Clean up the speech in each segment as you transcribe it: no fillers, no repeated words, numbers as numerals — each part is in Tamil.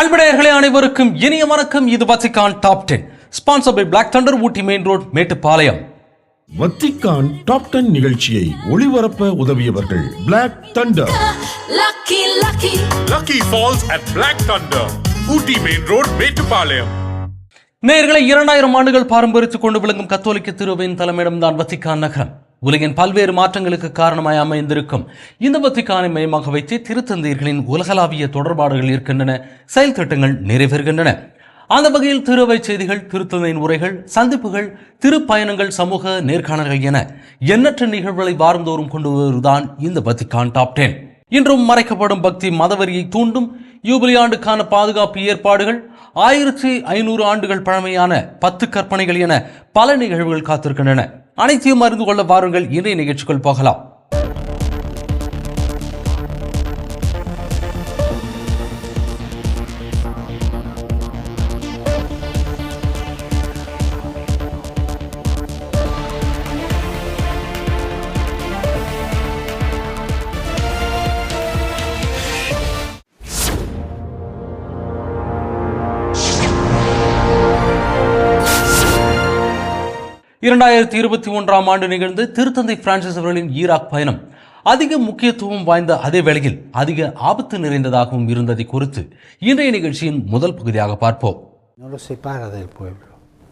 அன்புடையர்களே அனைவருக்கும் இனிய வணக்கம். இது Vatican top 10 sponsor by Black Thunder, Ooty main road, Mettupalayam. Vatican top 10 நிகழ்ச்சியை ஒளிபரப்ப உதவியவர்கள் Black Thunder, Lucky Falls at Black Thunder, Ooty main road, Mettupalayam. நேயர்களை 2000 ஆண்டுகள் பாரம்பரியத்துக் கொண்டு விளங்கும் கத்தோலிக்க திருவையின் தலைமையிடம்தான் வத்திக்கான் நகரம். உலகின் பல்வேறு மாற்றங்களுக்கு காரணமாய் அமைந்திருக்கும் இந்த வத்திக்கானை மையமாக வைத்து திருத்தந்தையர்களின் உலகளாவிய தொடர்பாடுகள் இருக்கின்றன, செயல் திட்டங்கள் நிறைவேறுகின்றன. அந்த வகையில் திருவை செய்திகள், திருத்தந்தையின் உரைகள், சந்திப்புகள், திருப்பயணங்கள், சமூக நேர்காணல்கள் என எண்ணற்ற நிகழ்வுகளை வாரந்தோறும் கொண்டு வருவதுதான் இந்த வத்திக்கான் டாப் 10. இன்றும் மறைக்கப்படும் பக்தி, மதவெறியை தூண்டும் யூபிலி ஆண்டுக்கான பாதுகாப்பு ஏற்பாடுகள், 1500 ஆண்டுகள் பழமையான 10 கற்பனைகள் என பல நிகழ்வுகள் காத்திருக்கின்றன. அனைத்தையும் அறிந்து கொள்ள வாருங்கள், இன்றைய நிகழ்ச்சிக்குள் போகலாம். இரண்டாயிரத்தி 21ஆம் ஆண்டு நிகழ்ந்து திருத்தந்தை பிரான்சிஸ் அவர்களின் ஈராக் பயணம் அதிக முக்கியத்துவம் வாய்ந்த அதே வேளையில் அதிக ஆபத்து நிறைந்ததாகவும் இருந்ததை குறித்து இன்றைய நிகழ்ச்சியின் முதல் பகுதியாக பார்ப்போம்.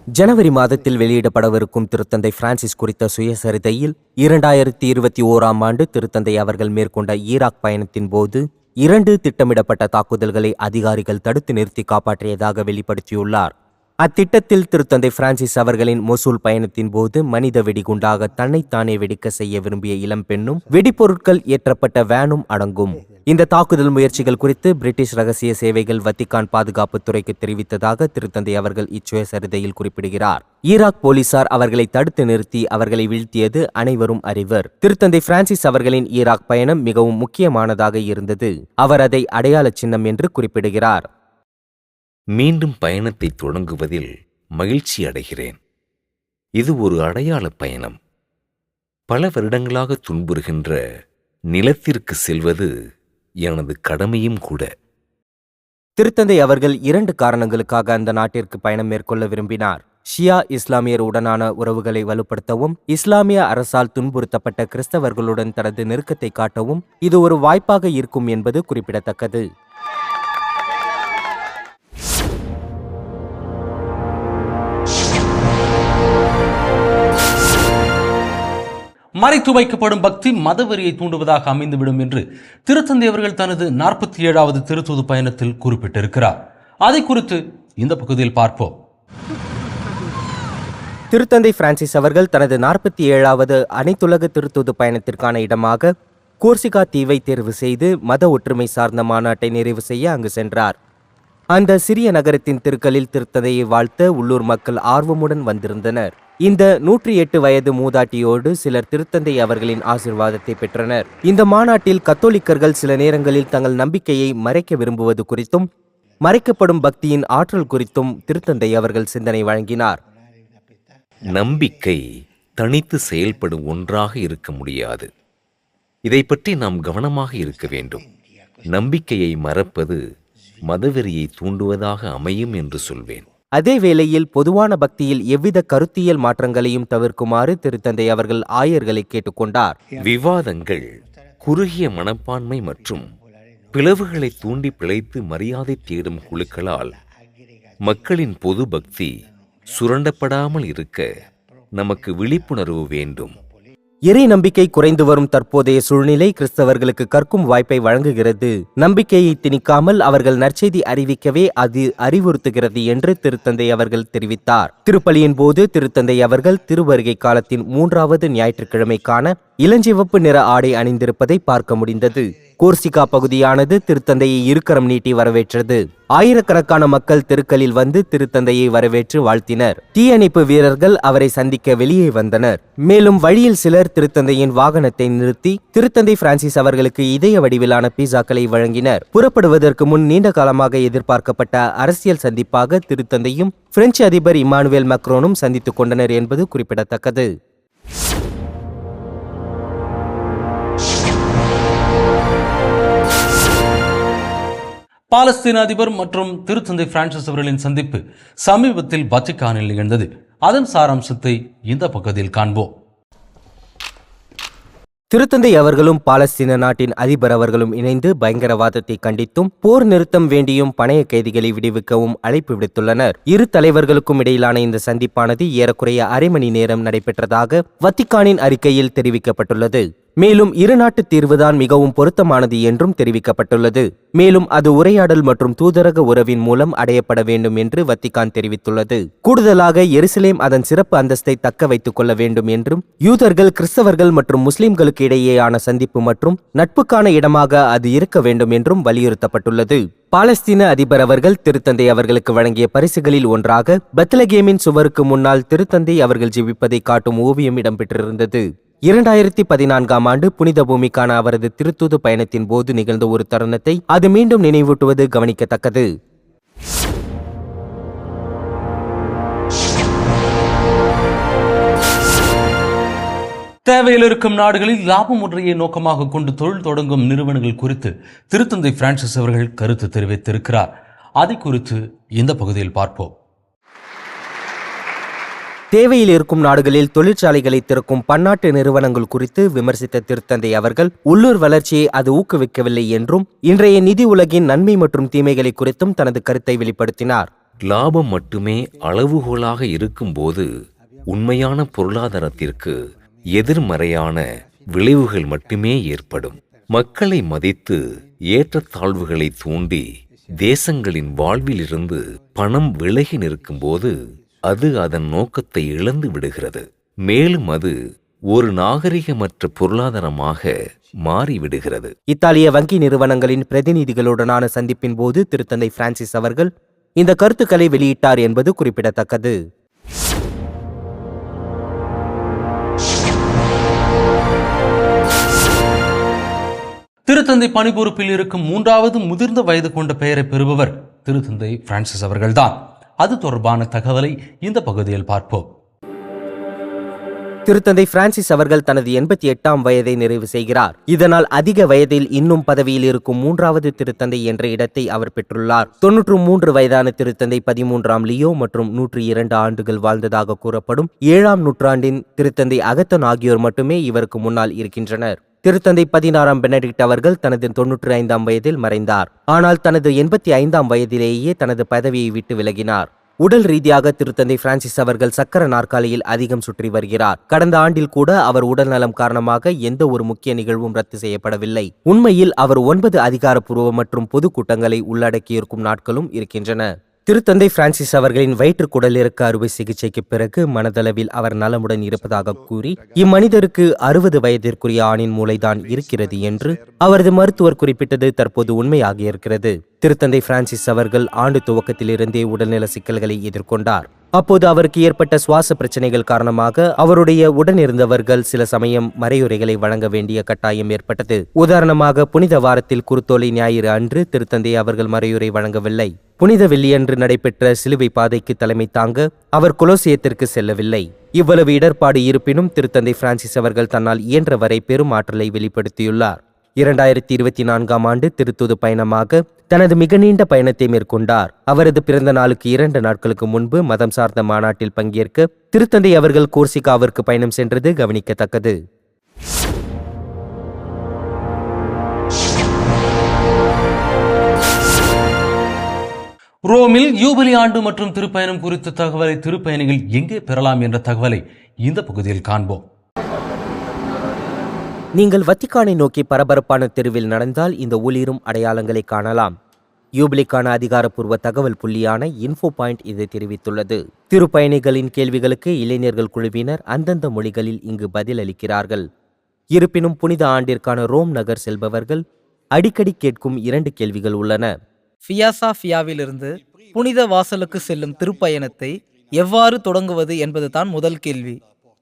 ஜனவரி மாதத்தில் வெளியிடப்படவிருக்கும் திருத்தந்தை பிரான்சிஸ் குறித்த சுயசரிதையில் 2021ஆம் ஆண்டு திருத்தந்தை அவர்கள் மேற்கொண்ட ஈராக் பயணத்தின் போது 2 திட்டமிடப்பட்ட தாக்குதல்களை அதிகாரிகள் தடுத்து நிறுத்தி காப்பாற்றியதாக வெளிப்படுத்தியுள்ளார். அத்திட்டத்தில் திருத்தந்தை பிரான்சிஸ் அவர்களின் மொசூல் பயணத்தின் போது மனித வெடிகுண்டாக தன்னைத்தானே வெடிக்க செய்ய விரும்பிய இளம்பெண்ணும் வெடிப்பொருட்கள் ஏற்றப்பட்ட வேனும் அடங்கும். இந்த தாக்குதல் முயற்சிகள் குறித்து பிரிட்டிஷ் ரகசிய சேவைகள் வத்திக்கான் பாதுகாப்பு துறைக்கு தெரிவித்ததாக திருத்தந்தை அவர்கள் இச்சுயசரிதையில் குறிப்பிடுகிறார். ஈராக் போலீசார் அவர்களை தடுத்து நிறுத்தி அவர்களை வீழ்த்தியது அனைவரும் அறிவர். திருத்தந்தை பிரான்சிஸ் அவர்களின் ஈராக் பயணம் மிகவும் முக்கியமானதாக இருந்தது. அவர் அதை அடையாள சின்னம் என்று குறிப்பிடுகிறார். மீண்டும் பயணத்தை தொடங்குவதில் மகிழ்ச்சி அடைகிறேன். இது ஒரு அடையாள பயணம். பல வருடங்களாக துன்புறுகின்ற நிலத்திற்கு செல்வது எனது கடமையும் கூட. திருத்தந்தை அவர்கள் 2 காரணங்களுக்காக அந்த நாட்டிற்கு பயணம் மேற்கொள்ள விரும்பினார். ஷியா இஸ்லாமியர் உடனான உறவுகளை வலுப்படுத்தவும், இஸ்லாமிய அரசால் துன்புறுத்தப்பட்ட கிறிஸ்தவர்களுடன் தனது நெருக்கத்தை காட்டவும் இது ஒரு வாய்ப்பாக இருக்கும் என்பது குறிப்பிடத்தக்கது. மறைத்து வைக்கப்படும் பக்தி மதவெறியை தூண்டுவதாக அமைந்துவிடும் என்று திருத்தந்தை அவர்கள் தனது 47வது திருத்தூது பயணத்தில் குறிப்பிட்டிருக்கிறார். அதை குறித்து இந்த பகுதியில் பார்ப்போம். திருத்தந்தை பிரான்சிஸ் அவர்கள் தனது 47வது அனைத்துலக திருத்தூது பயணத்திற்கான இடமாக கோர்சிகா தீவை தேர்வு செய்து மத ஒற்றுமை சார்ந்த மாநாட்டை நிறைவு செய்ய அங்கு சென்றார். அந்த சிறிய நகரத்தின் தெருக்களில் திருத்தந்தையை வாழ்த்த உள்ளூர் மக்கள் ஆர்வமுடன் வந்திருந்தனர். இந்த 108 வயது மூதாட்டியோடு சிலர் திருத்தந்தை அவர்களின் ஆசீர்வாதத்தை பெற்றனர். இந்த மாநாட்டில் கத்தோலிக்கர்கள் சில நேரங்களில் தங்கள் நம்பிக்கையை மறைக்க விரும்புவது குறித்தும் மறைக்கப்படும் பக்தியின் ஆற்றல் குறித்தும் திருத்தந்தை அவர்கள் சிந்தனை வழங்கினார். நம்பிக்கை தனித்து செயல்படும் ஒன்றாக இருக்க முடியாது. இதை பற்றி நாம் கவனமாக இருக்க வேண்டும். நம்பிக்கையை மறப்பது மதவெறியை தூண்டுவதாக அமையும் என்று சொல்வேன். அதே வேளையில் பொதுவான பக்தியில் எவ்வித கருத்தியல் மாற்றங்களையும் தவிர்க்குமாறு திருத்தந்தை அவர்கள் ஆயர்களை கேட்டுக்கொண்டார். விவாதங்கள், குறுகிய மனப்பான்மை மற்றும் பிளவுகளை தூண்டி பிழைத்து மரியாதை தேடும் குழுக்களால் மக்களின் பொது பக்தி சுரண்டப்படாமல் இருக்க நமக்கு விழிப்புணர்வு வேண்டும். இறை நம்பிக்கை குறைந்து வரும் தற்போதைய சூழ்நிலை கிறிஸ்தவர்களுக்கு கற்கும் வாய்ப்பை வழங்குகிறது. நம்பிக்கையை திணிக்காமல் அவர்கள் நற்செய்தி அறிவிக்கவே அது அறிவுறுத்துகிறது என்று திருத்தந்தை அவர்கள் தெரிவித்தார். திருப்பலியின் போது திருத்தந்தை அவர்கள் திருவருகை காலத்தின் 3வது ஞாயிற்றுக்கிழமைக்கான இளஞ்சிவப்பு நிற ஆடை அணிந்திருப்பதை பார்க்க முடிந்தது. கோர்சிகா பகுதியானது திருத்தந்தையை இருக்கரம் நீட்டி வரவேற்றது. ஆயிரக்கணக்கான மக்கள் தெருக்களில் வந்து திருத்தந்தையை வரவேற்று வாழ்த்தினர். தீயணைப்பு வீரர்கள் அவரை சந்திக்க வெளியே வந்தனர். மேலும் வழியில் சிலர் திருத்தந்தையின் வாகனத்தை நிறுத்தி திருத்தந்தை பிரான்சிஸ் அவர்களுக்கு இதய வடிவிலான பீஸாக்களை வழங்கினர். புறப்படுவதற்கு முன் நீண்ட காலமாக எதிர்பார்க்கப்பட்ட அரசியல் சந்திப்பாக திருத்தந்தையும் பிரெஞ்சு அதிபர் இமானுவேல் மேக்ரோனும் சந்தித்துக் கொண்டனர் என்பது குறிப்பிடத்தக்கது. பாலஸ்தீன அதிபர் மற்றும் திருத்தந்தை பிரான்சிஸ் அவர்களின் சந்திப்பு சமீபத்தில் வத்திக்கானில் நிகழ்ந்தது. அதன் சாராம்சத்தை இந்த பக்கத்தில் காண்போம். திருத்தந்தை அவர்களும் பாலஸ்தீன நாட்டின் அதிபர் அவர்களும் இணைந்து பயங்கரவாதத்தை கண்டித்தும் போர் நிறுத்தம் வேண்டியும் பணைய கைதிகளை விடுவிக்கவும் அழைப்பு விடுத்துள்ளனர். இரு தலைவர்களுக்கும் இடையிலான இந்த சந்திப்பானது ஏறக்குறைய அரை மணி நேரம் நடைபெற்றதாக வத்திக்கானின் அறிக்கையில் தெரிவிக்கப்பட்டுள்ளது. மேலும் இரு நாட்டு தீர்வுதான் மிகவும் பொருத்தமானது என்றும் தெரிவிக்கப்பட்டுள்ளது. மேலும் அது உரையாடல் மற்றும் தூதரக உறவின் மூலம் அடையப்பட வேண்டும் என்று வத்திக்கான் தெரிவித்துள்ளது. கூடுதலாக எருசலேம் அதன் சிறப்பு அந்தஸ்தை தக்க வைத்துக் கொள்ள வேண்டும் என்றும் யூதர்கள், கிறிஸ்தவர்கள் மற்றும் முஸ்லிம்களுக்கு இடையேயான சந்திப்பு மற்றும் நட்புக்கான இடமாக அது இருக்க வேண்டும் என்றும் வலியுறுத்தப்பட்டுள்ளது. பாலஸ்தீன அதிபர் அவர்கள் திருத்தந்தை அவர்களுக்கு வழங்கிய பரிசுகளில் ஒன்றாக பெத்லகேமின் சுவருக்கு முன்னால் திருத்தந்தை அவர்கள் ஜெபிப்பதை காட்டும் ஓவியம் இடம்பெற்றிருந்தது. 2014ஆம் ஆண்டு புனித பூமிக்கான அவரது திருத்தூது பயணத்தின் போது நிகழ்ந்த ஒரு தருணத்தை அது மீண்டும் நினைவூட்டுவது கவனிக்கத்தக்கது. தேவையில் இருக்கும் நாடுகளில் லாப முறையை நோக்கமாக கொண்டு தொழில் தொடங்கும் நிறுவனங்கள் குறித்து திருத்தந்தை பிரான்சிஸ் அவர்கள் கருத்து தெரிவித்திருக்கிறார். அதை குறித்து இந்த பகுதியில் பார்ப்போம். தேவையில் இருக்கும் நாடுகளில் தொழிற்சாலைகளை திறக்கும் பன்னாட்டு நிறுவனங்கள் குறித்து விமர்சித்த திருத்தந்தை அவர்கள் உள்ளூர் வளர்ச்சியை அது ஊக்குவிக்கவில்லை என்றும் இன்றைய நிதி உலகின் நன்மை மற்றும் தீமைகளை குறித்தும் தனது கருத்தை வெளிப்படுத்தினார். லாபம் மட்டுமே அளவுகோலாக இருக்கும்போது உண்மையான பொருளாதாரத்திற்கு எதிர்மறையான விளைவுகள் மட்டுமே ஏற்படும். மக்களை மதித்து ஏற்றத்தாழ்வுகளை தூண்டி தேசங்களின் வாழ்விலிருந்து பணம் விலகி நிற்கும்போது அது அதன் நோக்கத்தை இழந்து விடுகிறது. மேலும் அது ஒரு நாகரிகமற்ற பொருளாதாரமாக மாறிவிடுகிறது. இத்தாலிய வங்கி நிறுவனங்களின் பிரதிநிதிகளுடனான சந்திப்பின் போது திருத்தந்தை பிரான்சிஸ் அவர்கள் இந்த கருத்துக்களை வெளியிட்டார் என்பது குறிப்பிடத்தக்கது. திருத்தந்தை பணிபொறுப்பில் இருக்கும் 3வது முதிர்ந்த வயது கொண்ட பெயரை பெறுபவர் திருத்தந்தை பிரான்சிஸ் அவர்கள்தான். அது தொடர்பான தகவலை இந்த பகுதியில் பார்ப்போம். திருத்தந்தை பிரான்சிஸ் அவர்கள் தனது 88ஆம் வயதை நிறைவு செய்கிறார். இதனால் அதிக வயதில் இன்னும் பதவியில் இருக்கும் 3வது திருத்தந்தை என்ற இடத்தை அவர் பெற்றுள்ளார். 93 வயதான திருத்தந்தை 13ஆம் லியோ மற்றும் 102 ஆண்டுகள் வாழ்ந்ததாக கூறப்படும் 7ஆம் நூற்றாண்டின் திருத்தந்தை அகத்தன் ஆகியோர் மட்டுமே இவருக்கு முன்னால் இருக்கின்றனர். திருத்தந்தை 16ஆம் பெனடிக்ட் அவர்கள் தனது 95ஆம் வயதில் மறைந்தார். ஆனால் தனது 85ஆம் வயதிலேயே தனது பதவியை விட்டு விலகினார். உடல் ரீதியாக திருத்தந்தை பிரான்சிஸ் அவர்கள் சக்கர நாற்காலியில் அதிகம் சுற்றி வருகிறார். கடந்த ஆண்டில் கூட அவர் உடல் நலம் காரணமாக எந்த ஒரு முக்கிய நிகழ்வும் ரத்து செய்யப்படவில்லை. உண்மையில் அவர் 9 அதிகாரப்பூர்வ மற்றும் பொது கூட்டங்களை உள்ளடக்கியிருக்கும் நாட்களும் இருக்கின்றன. திருத்தந்தை பிரான்சிஸ் அவர்களின் வயிற்று குடலிறக்க அறுவை சிகிச்சைக்கு பிறகு மனதளவில் அவர் நலமுடன் இருப்பதாக கூறி இம்மனிதருக்கு 60 வயதிற்குரிய ஆணின் மூளைதான் இருக்கிறது என்று அவரது மருத்துவர் குறிப்பிட்டது தற்போது உண்மையாகியிருக்கிறது. திருத்தந்தை பிரான்சிஸ் அவர்கள் ஆண்டு துவக்கத்திலிருந்தே உடல்நல சிக்கல்களை எதிர்கொண்டார். அப்போது அவருக்கு ஏற்பட்ட சுவாச பிரச்சனைகள் காரணமாக அவருடைய உடனிருந்தவர்கள் சில சமயம் மறையுரைகளை வழங்க வேண்டிய கட்டாயம் ஏற்பட்டது. உதாரணமாக புனித வாரத்தில் குருத்தோலை ஞாயிறு அன்று திருத்தந்தை அவர்கள் மறையுரை வழங்கவில்லை. புனித வெள்ளியன்று நடைபெற்ற சிலுவை பாதைக்கு தலைமை தாங்க அவர் கொலோசியத்திற்கு செல்லவில்லை. இவ்வளவு இடர்பாடு இருப்பினும் திருத்தந்தை பிரான்சிஸ் அவர்கள் தன்னால் இயன்ற வரை பெரும் ஆற்றலை வெளிப்படுத்தியுள்ளார். 2024ஆம் ஆண்டு திருத்தூது பயணமாக தனது மிக நீண்ட பயணத்தை மேற்கொண்டார். அவரது பிறந்த நாளுக்கு 2 நாட்களுக்கு முன்பு மதம் சார்ந்த மாநாட்டில் பங்கேற்க திருத்தந்தை அவர்கள் கோர்சிகாவிற்கு பயணம் சென்றது கவனிக்கத்தக்கது. ரோமில் யூபிலி ஆண்டு மற்றும் திருப்பயணம் குறித்த தகவலை திருப்பயணிகள் எங்கே பெறலாம் என்ற தகவலை இந்த பகுதியில் காண்போம். நீங்கள் வத்திக்கானை நோக்கி பரபரப்பான தெருவில் நடந்தால் இந்த ஒளிரும் அடையாளங்களை காணலாம். யூபிலிக்கான அதிகாரப்பூர்வ தகவல் புள்ளியான இன்ஃபோ பாயிண்ட் இதை தெரிவித்துள்ளது. திருப்பயணிகளின் கேள்விகளுக்கு இளைஞர்கள் குழுவினர் அந்தந்த மொழிகளில் இங்கு பதில் அளிக்கிறார்கள். இருப்பினும் புனித ஆண்டிற்கான ரோம் நகர் செல்பவர்கள் அடிக்கடி கேட்கும் 2 கேள்விகள் உள்ளன. ஃபியாசா ஃபியாவிலிருந்து புனித வாசலுக்கு செல்லும் திருப்பயணத்தை எவ்வாறு தொடங்குவது என்பதுதான் முதல் கேள்வி.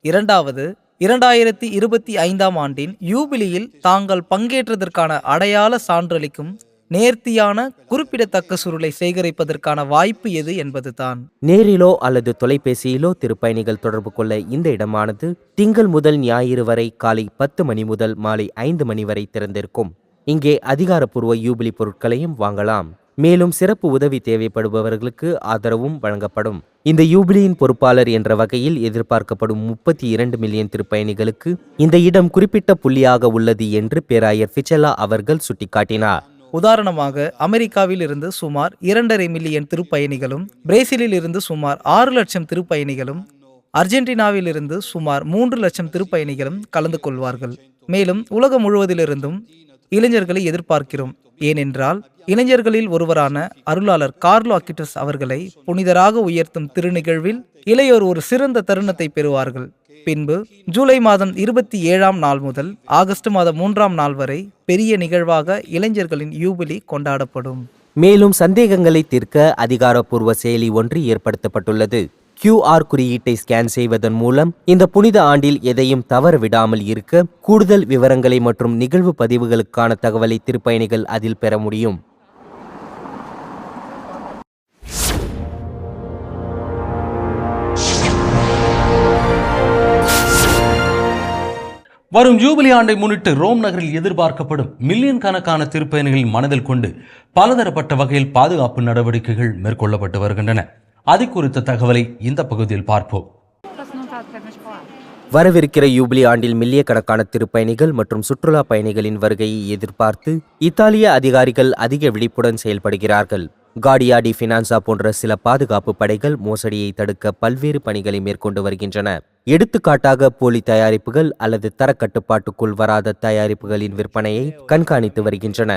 இரண்டாவது, 2025ஆம் ஆண்டின் யூபிலியில் தாங்கள் பங்கேற்றதற்கான அடையாள சான்றளிக்கும் நேர்த்தியான குறிப்பிடத்தக்க சுருளை சேகரிப்பதற்கான வாய்ப்பு எது என்பதுதான். நேரிலோ அல்லது தொலைபேசியிலோ திருப்பயணிகள் தொடர்பு கொள்ள இந்த இடமானது திங்கள் முதல் ஞாயிறு வரை காலை 10 மணி முதல் மாலை 5 மணி வரை திறந்திருக்கும். இங்கே அதிகாரப்பூர்வ யூபிலி பொருட்களையும் வாங்கலாம். மேலும் சிறப்பு உதவி தேவைப்படுபவர்களுக்கு ஆதரவும் வழங்கப்படும். இந்த யூபிலியின் பொறுப்பாளர் என்ற வகையில் எதிர்பார்க்கப்படும் 32 மில்லியன் திருப்பயணிகளுக்கு இந்த இடம் குறிப்பிட்ட புள்ளியாக உள்ளது என்று பேராயர் ஃபிச்செல்லா அவர்கள் சுட்டிக்காட்டினார். உதாரணமாக அமெரிக்காவில் இருந்து சுமார் 2.5 மில்லியன் திருப்பயணிகளும், பிரேசிலில் இருந்து சுமார் 6 லட்சம் திருப்பயணிகளும், அர்ஜென்டினாவில் இருந்து சுமார் 3 லட்சம் திருப்பயணிகளும் கலந்து கொள்வார்கள். மேலும் உலகம் முழுவதிலிருந்தும் இளைஞர்களை எதிர்பார்க்கிறோம். ஏனென்றால் இளைஞர்களில் ஒருவரான அருளாளர் கார்லோ அக்கிட்டஸ் அவர்களை புனிதராக உயர்த்தும் திருநிகழ்வில் இளையோர் ஒரு சிறந்த தருணத்தை பெறுவார்கள். பின்பு ஜூலை மாதம் 27ஆம் நாள் முதல் ஆகஸ்ட் மாதம் 3ஆம் நாள் வரை பெரிய நிகழ்வாக இளைஞர்களின் யூபிலி கொண்டாடப்படும். மேலும் சந்தேகங்களை தீர்க்க அதிகாரப்பூர்வ செயலி ஒன்று ஏற்படுத்தப்பட்டுள்ளது. QR குறியீட்டை ஸ்கேன் செய்வதன் மூலம் இந்த புனித ஆண்டில் எதையும் தவற விடாமல் இருக்க கூடுதல் விவரங்களை மற்றும் நிகழ்வு பதிவுகளுக்கான தகவலை திருப்பயணிகள் அதில் பெற முடியும். வரும் ஜூபிலி ஆண்டை முன்னிட்டு ரோம் நகரில் எதிர்பார்க்கப்படும் மில்லியன் கணக்கான திருப்பயணிகளின் மனதில் கொண்டு பலதரப்பட்ட வகையில் பாதுகாப்பு நடவடிக்கைகள் மேற்கொள்ளப்பட்டு வருகின்றன. அது குறித்த தகவலை இந்த பகுதியில் பார்ப்போம். வரவிருக்கிற யூபிலி ஆண்டில் மில்லியன் கணக்கான திருப்பயணிகள் மற்றும் சுற்றுலா பயணிகளின் வருகையை எதிர்பார்த்து இத்தாலிய அதிகாரிகள் அதிக விழிப்புடன் செயல்படுகிறார்கள். கார்டியா டி ஃபினான்சா போன்ற சில பாதுகாப்பு படைகள் மோசடியை தடுக்க பல்வேறு பணிகளை மேற்கொண்டு வருகின்றன. எடுத்துக்காட்டாக போலி தயாரிப்புகள் அல்லது தரக்கட்டுப்பாட்டுக்குள் வராத தயாரிப்புகளின் விற்பனையை கண்காணித்து வருகின்றன.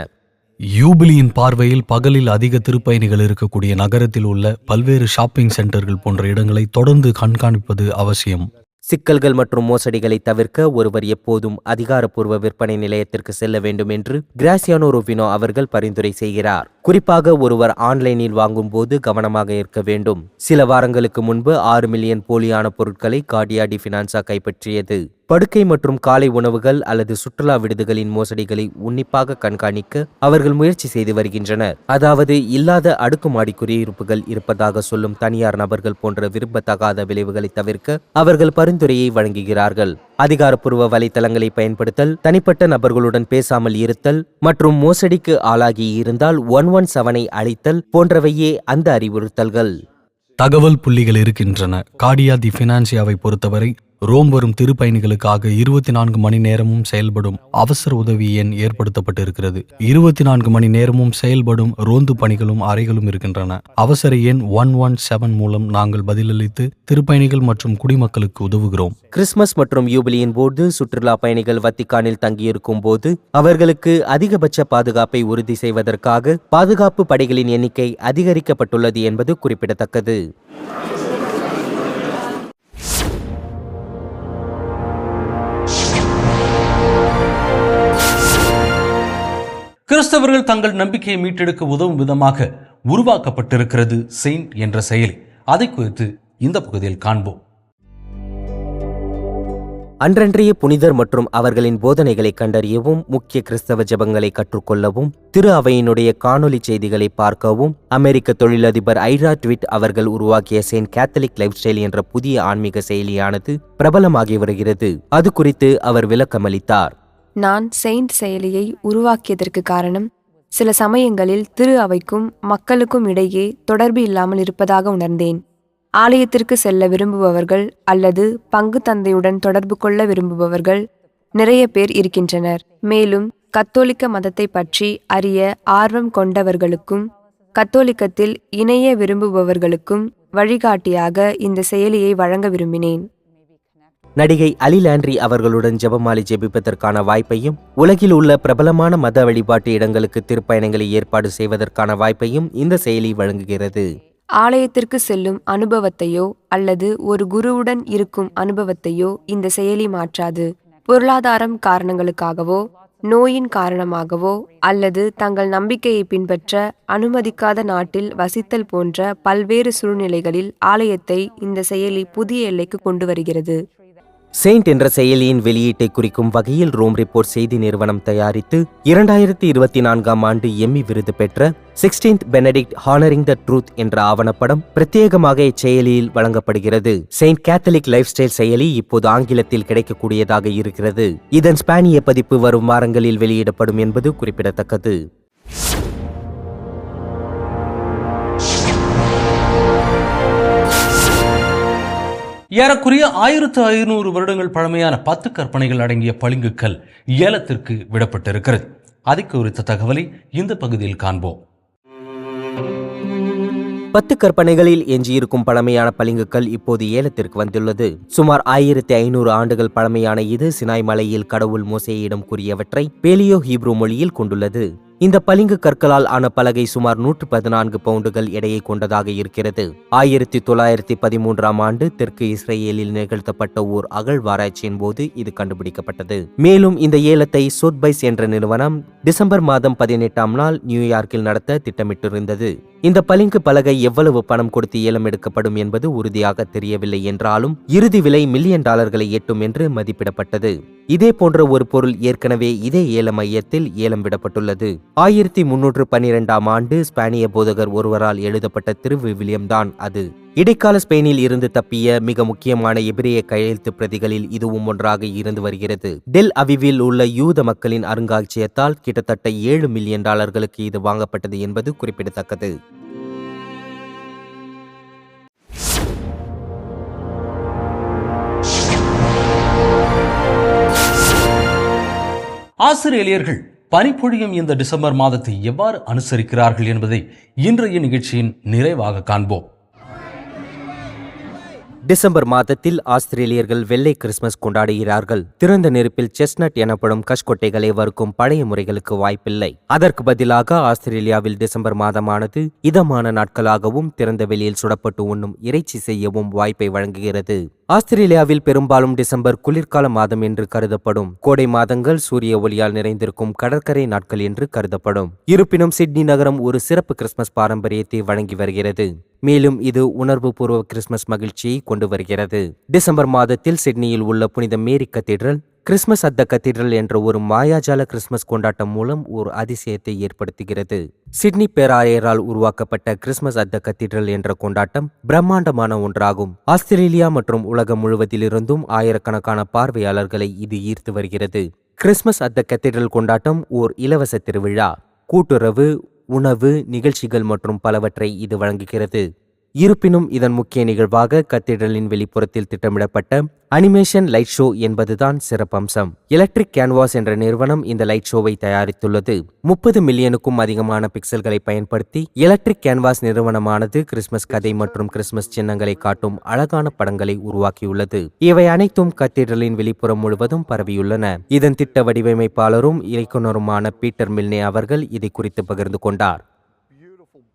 யூபிலியின் பார்வையில் பகலில் அதிக திருப்பயணிகள் இருக்கக்கூடிய நகரத்தில் உள்ள பல்வேறு ஷாப்பிங் சென்டர்கள் போன்ற இடங்களை தொடர்ந்து கண்காணிப்பது அவசியம். சிக்கல்கள் மற்றும் மோசடிகளை தவிர்க்க ஒருவர் எப்போதும் அதிகாரப்பூர்வ விற்பனை நிலையத்திற்கு செல்ல வேண்டும் என்று கிராசியானோ ருபினோ அவர்கள் பரிந்துரை செய்கிறார். குறிப்பாக ஒருவர் ஆன்லைனில் வாங்கும் போது கவனமாக இருக்க வேண்டும். சில வாரங்களுக்கு முன்பு 6 மில்லியன் போலியான பொருட்களை கார்டியா டி ஃபினான்சா கைப்பற்றியது. படுக்கை மற்றும் காலை உணவுகள் அல்லது சுற்றுலா விடுதிகளின் மோசடிகளை உன்னிப்பாக கண்காணிக்க அவர்கள் முயற்சி செய்து வருகின்றனர். அதாவது இல்லாத அடுக்குமாடி குடியிருப்புகள் இருப்பதாக சொல்லும் தனியார் நபர்கள் போன்ற விரும்பத்தகாத விளைவுகளை தவிர்க்க அவர்கள் பரிந்துரையை வழங்குகிறார்கள். அதிகாரப்பூர்வ வலைத்தளங்களை பயன்படுத்தல், தனிப்பட்ட நபர்களுடன் பேசாமல் இருத்தல் மற்றும் மோசடிக்கு ஆளாகி இருந்தால் 117ஐ அழைத்தல் போன்றவையே அந்த அறிவுறுத்தல்கள். தகவல் புள்ளிகள் இருக்கின்றன. கார்டியா தி ஃபினான்சியாவை பொறுத்தவரை ரோம் வரும் திருப்பயணிகளுக்காக 24 மணி நேரமும் செயல்படும் அவசர உதவி எண் ஏற்படுத்தப்பட்டிருக்கிறது. 24 மணி நேரமும் செயல்படும் ரோந்து பணிகளும் அறைகளும் இருக்கின்றன. அவசர எண் 117 மூலம் நாங்கள் பதிலளித்து திருப்பயணிகள் மற்றும் குடிமக்களுக்கு உதவுகிறோம். கிறிஸ்துமஸ் மற்றும் யூபிலியின் போது சுற்றுலா பயணிகள் வத்திக்கானில் தங்கியிருக்கும் போது அவர்களுக்கு அதிகபட்ச பாதுகாப்பை உறுதி செய்வதற்காக பாதுகாப்பு படைகளின் எண்ணிக்கை அதிகரிக்கப்பட்டுள்ளது என்பது குறிப்பிடத்தக்கது. கிறிஸ்தவர்கள் தங்கள் நம்பிக்கையை மீட்டெடுக்க உதவும் விதமாக உருவாக்கப்பட்டிருக்கிறது செயின்ட் என்ற செயலி. அதை குறித்து இந்த பகுதியில் காண்போம். அன்றன்றைய புனிதர் மற்றும் அவர்களின் போதனைகளை கண்டறியவும், முக்கிய கிறிஸ்தவ ஜெபங்களை கற்றுக்கொள்ளவும், திரு அவையினுடைய காணொலி செய்திகளை பார்க்கவும் அமெரிக்க தொழிலதிபர் ஐரா ட்விட் அவர்கள் உருவாக்கிய செயின்ட் கேத்தலிக் லைஃப் ஸ்டைல் என்ற புதிய ஆன்மீக செயலியானது பிரபலமாகி வருகிறது. அது குறித்து அவர் விளக்கமளித்தார். நான் செயின்ட் செயலியை உருவாக்கியதற்கு காரணம், சில சமயங்களில் திரு அவைக்கும் மக்களுக்கும் இடையே தொடர்பு இல்லாமல் இருப்பதாக உணர்ந்தேன். ஆலயத்திற்கு செல்ல விரும்புபவர்கள் அல்லது பங்கு தந்தையுடன் தொடர்பு கொள்ள விரும்புபவர்கள் நிறைய பேர் இருக்கின்றனர். மேலும் கத்தோலிக்க மதத்தை பற்றி அறிய ஆர்வம் கொண்டவர்களுக்கும் கத்தோலிக்கத்தில் இணைய விரும்புபவர்களுக்கும் வழிகாட்டியாக இந்த செயலியை வழங்க விரும்பினேன். நடிகை அலி லாண்ட்ரி அவர்களுடன் ஜெபமாலை ஜெபிப்பதற்கான வாய்ப்பையும், உலகில் உள்ள பிரபலமான மத வழிபாட்டு இடங்களுக்கு திருப்பயணங்களை ஏற்பாடு செய்வதற்கான வாய்ப்பையும் இந்த செயலி வழங்குகிறது. ஆலயத்திற்கு செல்லும் அனுபவத்தையோ அல்லது ஒரு குருவுடன் இருக்கும் அனுபவத்தையோ இந்த செயலி மாற்றாது. பொருளாதாரம் காரணங்களுக்காகவோ, நோயின் காரணமாகவோ அல்லது தங்கள் நம்பிக்கையை பின்பற்ற அனுமதிக்காத நாட்டில் வசித்தல் போன்ற பல்வேறு சூழ்நிலைகளில் ஆலயத்தை இந்த செயலி புதிய எல்லைக்கு கொண்டு வருகிறது. செயின்ட் என்ற செயலியின் வெளியீட்டை குறிக்கும் வகையில் ரோம் ரிப்போர்ட் செய்தி நிறுவனம் தயாரித்து 2024ஆம் ஆண்டு எம்மி விருது பெற்ற 16th Benedict honouring the truth என்ற ஆவணப்படம் பிரத்யேகமாக இச்செயலியில் வழங்கப்படுகிறது. செயின்ட் கேத்தலிக் லைஃப் ஸ்டைல் செயலி இப்போது ஆங்கிலத்தில் கிடைக்கக்கூடியதாக இருக்கிறது. இதன் ஸ்பானிய பதிப்பு வரும் வாரங்களில் வெளியிடப்படும் என்பது குறிப்பிடத்தக்கது. ஏறக்குறைய 1500 வருடங்கள் பழமையான 10 கற்பனைகள் அடங்கிய பளிங்குக்கல் ஏலத்திற்கு விடப்பட்டிருக்கிறது. அது குறித்த தகவலை இந்த பகுதியில் காண்போம். 10 கற்பனைகளில் எஞ்சியிருக்கும் பழமையான பளிங்குக்கல் இப்போது ஏலத்திற்கு வந்துள்ளது. சுமார் 1500 ஆண்டுகள் பழமையான இது சினாய் மலையில் கடவுள் மோசேயிடம் கூறியவற்றை பேலியோ ஹீப்ரு மொழியில் கொண்டுள்ளது. இந்த பளிங்கு கற்களால் ஆன பலகை சுமார் 114 பவுண்டுகள் எடையை கொண்டதாக இருக்கிறது. 1913ஆம் ஆண்டு தெற்கு இஸ்ரேலில் நிகழ்த்தப்பட்ட ஓர் அகழ்வாராய்ச்சியின் போது இது கண்டுபிடிக்கப்பட்டது. மேலும் இந்த ஏலத்தை சோத்பைஸ் என்ற நிறுவனம் டிசம்பர் மாதம் 18ஆம் நாள் நியூயார்க்கில் நடத்த திட்டமிட்டிருந்தது. இந்த பளிங்கு பலகை எவ்வளவு பணம் கொடுத்து ஏலம் எடுக்கப்படும் என்பது உறுதியாக தெரியவில்லை என்றாலும் இறுதி விலை $1 மில்லியன் எட்டும் என்று மதிப்பிடப்பட்டது. இதே போன்ற ஒரு பொருள் ஏற்கனவே இதே ஏல மையத்தில் ஏலம் விடப்பட்டுள்ளது. 1312ஆம் ஆண்டு ஸ்பானிய போதகர் ஒருவரால் எழுதப்பட்ட திருவிவிலியம் தான் அது. இடைக்கால ஸ்பெயினில் இருந்து தப்பிய மிக முக்கியமான எபிரேய கையெழுத்து பிரதிகளில் இதுவும் ஒன்றாக இருந்து வருகிறது. டெல் அவிவில் உள்ள யூத மக்களின் அருங்காட்சியகத்தால் கிட்டத்தட்ட $7 மில்லியன் இது வாங்கப்பட்டது என்பது குறிப்பிடத்தக்கது. ஆஸ்திரேலியர்கள் பனிப்பொழியும் இந்த டிசம்பர் மாதத்தை எவ்வாறு அனுசரிக்கிறார்கள் என்பதை இன்றைய நிகழ்ச்சியின் நிறைவாக காண்போம். டிசம்பர் மாதத்தில் ஆஸ்திரேலியர்கள் வெள்ளை கிறிஸ்துமஸ் கொண்டாடுகிறார்கள். திறந்த நெருப்பில் செஸ்னட் எனப்படும் கஷ்கொட்டைகளை வறுக்கும் பழைய முறைகளுக்கு வாய்ப்பில்லை. அதற்கு பதிலாக ஆஸ்திரேலியாவில் டிசம்பர் மாதமானது இதமான நாட்களாகவும் திறந்த வெளியில் சுடப்பட்டு உண்ணும் இறைச்சி செய்யவும் வாய்ப்பை வழங்குகிறது. ஆஸ்திரேலியாவில் பெரும்பாலும் டிசம்பர் குளிர்கால மாதம் என்று கருதப்படும். கோடை மாதங்கள் சூரிய ஒளியால் நிறைந்திருக்கும் கடற்கரை நாட்கள் என்று கருதப்படும். இருப்பினும் சிட்னி நகரம் ஒரு சிறப்பு கிறிஸ்துமஸ் பாரம்பரியத்தை வழங்கி வருகிறது. மேலும் இது உணர்வு பூர்வ கிறிஸ்துமஸ் மகிழ்ச்சியை கொண்டு வருகிறது. டிசம்பர் மாதத்தில் சிட்னியில் உள்ள புனித Mary cathedral Christmas at the cathedral என்ற ஒரு மாயாஜால கிறிஸ்துமஸ் கொண்டாட்டம் மூலம் ஒரு அதிசயத்தை ஏற்படுத்துகிறது. சிட்னி பேராயரால் உருவாக்கப்பட்ட கிறிஸ்துமஸ் அட் த கத்தீட்ரல் என்ற கொண்டாட்டம் பிரம்மாண்டமான ஒன்றாகும். ஆஸ்திரேலியா மற்றும் உலகம் முழுவதிலிருந்தும் ஆயிரக்கணக்கான பார்வையாளர்களை இது ஈர்த்து வருகிறது. கிறிஸ்துமஸ் அட் த கத்தீட்ரல் கொண்டாட்டம் ஓர் இலவச திருவிழா, கூட்டுறவு, உணவு, நிகழ்ச்சிகள் மற்றும் பலவற்றை இது வழங்குகிறது. இருப்பினும் இதன் முக்கிய நிகழ்வாக கத்தீட்ரலின் வெளிப்புறத்தில் திட்டமிடப்பட்ட அனிமேஷன் லைட் ஷோ என்பதுதான் சிறப்பம்சம். எலக்ட்ரிக் கேன்வாஸ் என்ற நிறுவனம் இந்த லைட் ஷோவை தயாரித்துள்ளது. 30 மில்லியனுக்கும் அதிகமான பிக்சல்களை பயன்படுத்தி எலக்ட்ரிக் கேன்வாஸ் நிறுவனமானது கிறிஸ்துமஸ் கதை மற்றும் கிறிஸ்துமஸ் சின்னங்களை காட்டும் அழகான படங்களை உருவாக்கியுள்ளது. இவை அனைத்தும் கத்தீட்ரலின் வெளிப்புறம் முழுவதும் பரவியுள்ளன. இதன் திட்ட வடிவமைப்பாளரும் இயக்குனருமான பீட்டர் மில்னே அவர்கள் இதை குறித்து பகிர்ந்து கொண்டார்.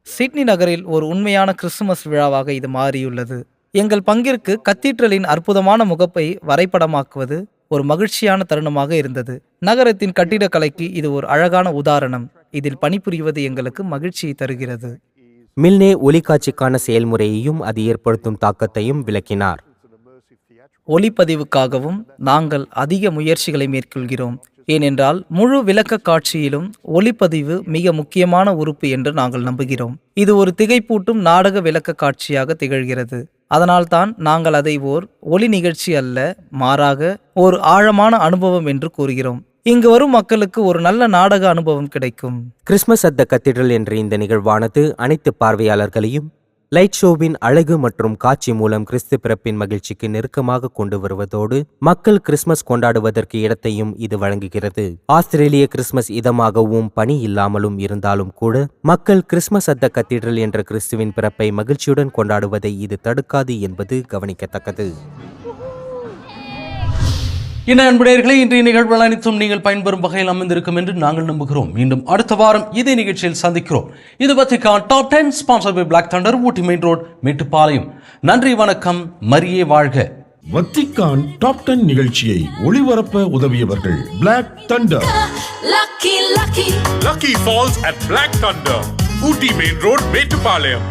சிட்னி நகரில் ஒரு உண்மையான கிறிஸ்துமஸ் விழாவாக இது மாறியுள்ளது. எங்கள் பங்கிற்கு கத்தீட்ரலின் அற்புதமான முகப்பை வரைபடமாக்குவது ஒரு மகிழ்ச்சியான தருணமாக இருந்தது. நகரத்தின் கட்டிடக்கலைக்கு இது ஒரு அழகான உதாரணம். இதில் பணிபுரிவது எங்களுக்கு மகிழ்ச்சியை தருகிறது. மில்னே ஒளிக்காட்சிக்கான செயல்முறையையும் அது ஏற்படுத்தும் தாக்கத்தையும் விளக்கினார். ஒளிப்பதிவுக்காகவும் நாங்கள் அதிக முயற்சிகளை மேற்கொள்கிறோம். ஏனென்றால் முழு விளக்க காட்சியிலும் ஒளிப்பதிவு மிக முக்கியமான உறுப்பு என்று நாங்கள் நம்புகிறோம். இது ஒரு திகைப்பூட்டும் நாடக விளக்க காட்சியாக திகழ்கிறது. அதனால்தான் நாங்கள் அதை ஓர் ஒளி நிகழ்ச்சி அல்ல, மாறாக ஒரு ஆழமான அனுபவம் என்று கூறுகிறோம். இங்கு வரும் மக்களுக்கு ஒரு நல்ல நாடக அனுபவம் கிடைக்கும். கிறிஸ்துமஸ் அட் த கத்தீட்ரல் என்ற இந்த நிகழ்வானது அனைத்து பார்வையாளர்களையும் லைட் ஷோவின் அழகு மற்றும் காட்சி மூலம் கிறிஸ்து பிறப்பின் மகிழ்ச்சிக்கு நெருக்கமாக கொண்டு வருவதோடு மக்கள் கிறிஸ்துமஸ் கொண்டாடுவதற்கு இடத்தையும் இது வழங்குகிறது. ஆஸ்திரேலிய கிறிஸ்துமஸ் இதமாகவும் பனி இல்லாமலும் இருந்தாலும் கூட மக்கள் கிறிஸ்துமஸ் அட் த கத்தீட்ரல் என்ற கிறிஸ்துவின் பிறப்பை மகிழ்ச்சியுடன் கொண்டாடுவதை இது தடுக்காது என்பது கவனிக்கத்தக்கது. என்ன அன்புடையர்களே, இன்றைய நிகழ்வுகள் அனைத்தும் நீங்கள் பயன்பெறும் வகையில் அமைந்திருக்கும் என்று நாங்கள் நம்புகிறோம். மீண்டும் அடுத்த வாரம் இதே நிகழ்ச்சியில் சந்திக்கிறோம். இது Vatican top 10 sponsored by Black Thunder, Ooty main road, Mettupalayam. நன்றி, வணக்கம், மரியே வாழ்க. வத்திக்கான் டாப் 10 நிகழ்ச்சியை ஒளிபரப்ப உதவியவர்கள் Black Thunder. Lucky Falls at Black Thunder, Ooty Main Road, Metupalayam.